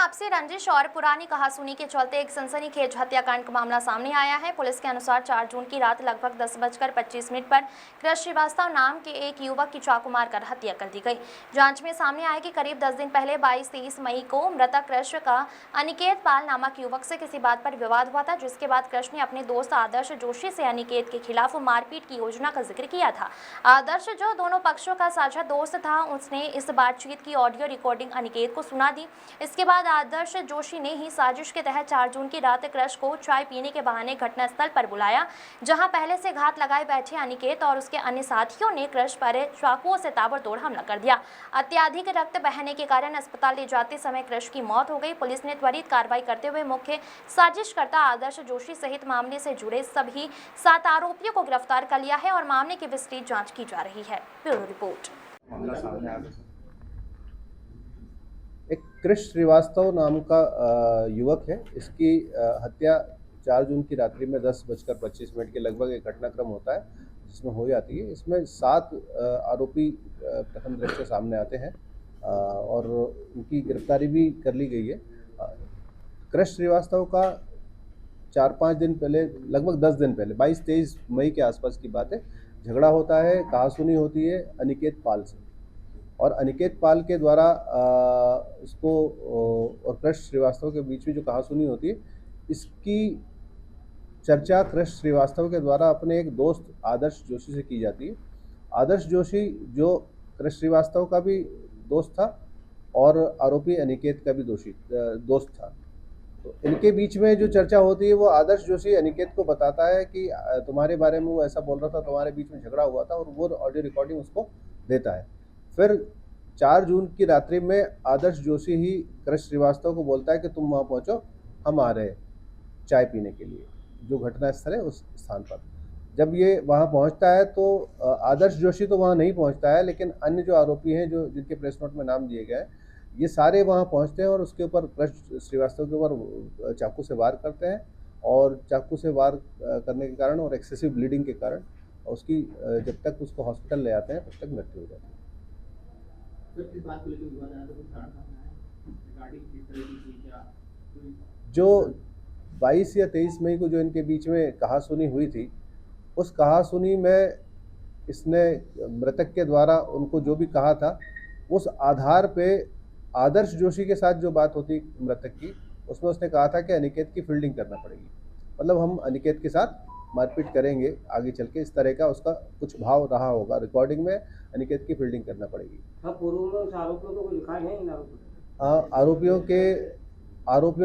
आपसी रंजिश और पुरानी कहासुनी के चलते एक सनसनीखेज हत्याकांड का मामला सामने आया है। पुलिस के अनुसार 4 जून की रात लगभग 10:25 पर कृष श्रीवास्तव नाम के एक युवक की चाकू मारकर हत्या कर दी गई। जांच में सामने आया कि करीब 10 दिन पहले 22-23 मई को मृतक कृष का अनिकेत पाल नामक युवक से किसी बात पर विवाद हुआ था, जिसके बाद कृष ने अपने दोस्त आदर्श जोशी से अनिकेत के खिलाफ मारपीट की योजना का जिक्र किया था। आदर्श, जो दोनों पक्षों का साझा दोस्त था, उसने इस बातचीत की ऑडियो रिकॉर्डिंग अनिकेत को सुना दी। इसके बाद आदर्श जोशी ने ही साजिश के तहत 4 जून की रात कृष को चाय पीने के बहाने घटनास्थल पर बुलाया, जहां पहले से घात लगाए बैठे अनिकेत और उसके अन्य साथियों ने कृष पर चाकुओं से ताबड़तोड़ हमला कर दिया। अत्यधिक रक्त बहने के कारण अस्पताल ले जाते समय कृष की मौत हो गई। पुलिस ने त्वरित कार्रवाई करते हुए मुख्य साजिशकर्ता आदर्श जोशी सहित मामले से जुड़े सभी 7 आरोपियों को गिरफ्तार कर लिया है और मामले की विस्तृत जाँच की जा रही है। Bureau report. एक कृष श्रीवास्तव नाम का युवक है। इसकी हत्या 4 जून की रात्रि में 10:25 के लगभग एक घटनाक्रम होता है जिसमें हो जाती है। इसमें 7 आरोपी प्रथम दृष्टया सामने आते हैं और उनकी गिरफ्तारी भी कर ली गई है। कृष श्रीवास्तव का 4-5 दिन पहले, लगभग 10 दिन पहले, 22-23 मई के आसपास की बात है, झगड़ा होता है, कहासुनी होती है अनिकेत पाल से, और अनिकेत पाल के द्वारा इसको और कृष श्रीवास्तव के बीच में जो कहासुनी होती है, इसकी चर्चा कृष श्रीवास्तव के द्वारा अपने एक दोस्त आदर्श जोशी से की जाती है। आदर्श जोशी जो कृष श्रीवास्तव का भी दोस्त था और आरोपी अनिकेत का भी दोस्त था। तो इनके बीच में जो चर्चा होती है, वो आदर्श जोशी अनिकेत को बताता है कि तुम्हारे बारे में वो ऐसा बोल रहा था, तुम्हारे बीच में झगड़ा हुआ था, और वो ऑडियो रिकॉर्डिंग उसको देता है। फिर 4 जून की रात्रि में आदर्श जोशी ही कृष श्रीवास्तव को बोलता है कि तुम वहाँ पहुँचो, हम आ रहे हैं चाय पीने के लिए, जो घटनास्थल है उस स्थान पर। जब ये वहाँ पहुँचता है तो आदर्श जोशी तो वहाँ नहीं पहुँचता है, लेकिन अन्य जो आरोपी हैं, जो जिनके प्रेस नोट में नाम दिए गए हैं, ये सारे वहाँ पहुँचते हैं और उसके ऊपर कृष श्रीवास्तव के ऊपर चाकू से वार करते हैं, और चाकू से वार करने के कारण और एक्सेसिव ब्लीडिंग के कारण उसकी जब तक उसको हॉस्पिटल ले आते हैं तब तक मृत्यु हो जाती है। जो 22 या 23 मई को जो इनके बीच में कहासुनी हुई थी, उस कहासुनी में इसने मृतक के द्वारा उनको जो भी कहा था, उस आधार पे आदर्श जोशी के साथ जो बात होती मृतक की, उसमें उसने कहा था कि अनिकेत की फील्डिंग करना पड़ेगी, मतलब हम अनिकेत के साथ मारपीट करेंगे आगे चल के, इस तरह का उसका कुछ भाव रहा होगा। रिकॉर्डिंग में अनिकेत की फील्डिंग करना पड़ेगी। हाँ, आरोपियों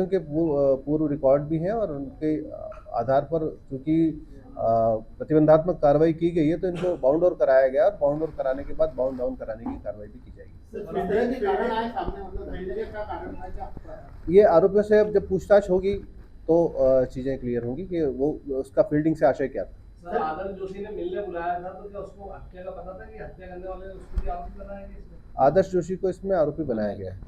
के पूर्व रिकॉर्ड भी हैं, और उनके आधार पर चूँकि प्रतिबंधात्मक कार्रवाई की गई है, तो इनको बाउंड ओवर कराया गया, और बाउंड ओवर कराने के बाद बाउंड डाउन कराने की कार्रवाई भी की जाएगी। ये आरोपियों से अब जब पूछताछ होगी तो चीज़ें क्लियर होंगी कि वो उसका फील्डिंग से आशय क्या था। सर, आदर्श जोशी ने मिलने बुलाया था, तो क्या उसको हत्या का पता था कि हत्या करने वाले उसको भी आरोपी बनाया गया इसमें? आदर्श जोशी को इसमें आरोपी बनाया गया है।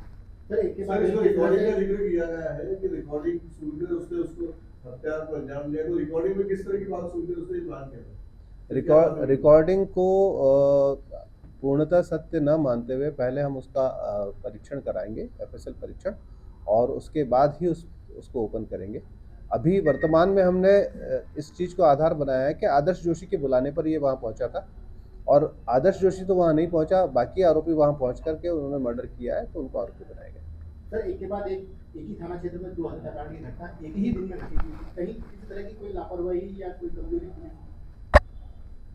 सर, इसमें रिकॉर्डिंग का जिक्र किया गया है कि रिकॉर्डिंग सुनकर उसको हत्या को अंजाम दिया, तो रिकॉर्डिंग में किस तरह की बात सुनकर उसने प्लान किया था? रिकॉर्डिंग को पूर्णतः सत्य न मानते हुए पहले हम उसका परीक्षण कराएंगे, FSL परीक्षण, और उसके बाद ही उसको ओपन करेंगे। अभी वर्तमान में हमने इस चीज़ को आधार बनाया है कि आदर्श जोशी के बुलाने पर ये वहाँ पहुँचा था, और आदर्श जोशी तो वहाँ नहीं पहुँचा, बाकी आरोपी वहाँ पहुँच करके उन्होंने मर्डर किया है, तो उनको आरोपी बनाया गया। सर, एक के बाद एक ही थाना क्षेत्र में 2 हत्याकांड की घटना एक ही दिन में घटी, कहीं किसी तरह की कोई लापरवाही या कोई कमजोरी?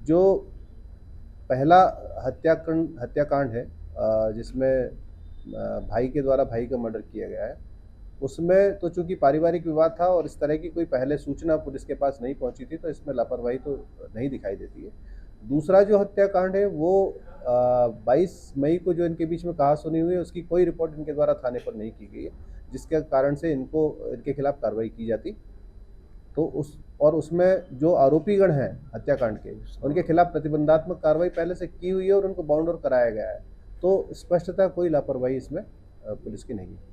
जो पहला हत्याकांड है जिसमें भाई के द्वारा भाई का मर्डर किया गया है, उसमें तो चूंकि पारिवारिक विवाद था और इस तरह की कोई पहले सूचना पुलिस के पास नहीं पहुंची थी, तो इसमें लापरवाही तो नहीं दिखाई देती है। दूसरा जो हत्याकांड है वो 22 मई को जो इनके बीच में कहासुनी हुई है, उसकी कोई रिपोर्ट इनके द्वारा थाने पर नहीं की गई है, जिसके कारण से इनके खिलाफ कार्रवाई की जाती। तो उसमें जो आरोपीगण हैं हत्याकांड के, उनके खिलाफ प्रतिबंधात्मक कार्रवाई पहले से की हुई है और उनको बाउंड ओवर कराया गया है, तो स्पष्टतः कोई लापरवाही इसमें पुलिस की नहीं है।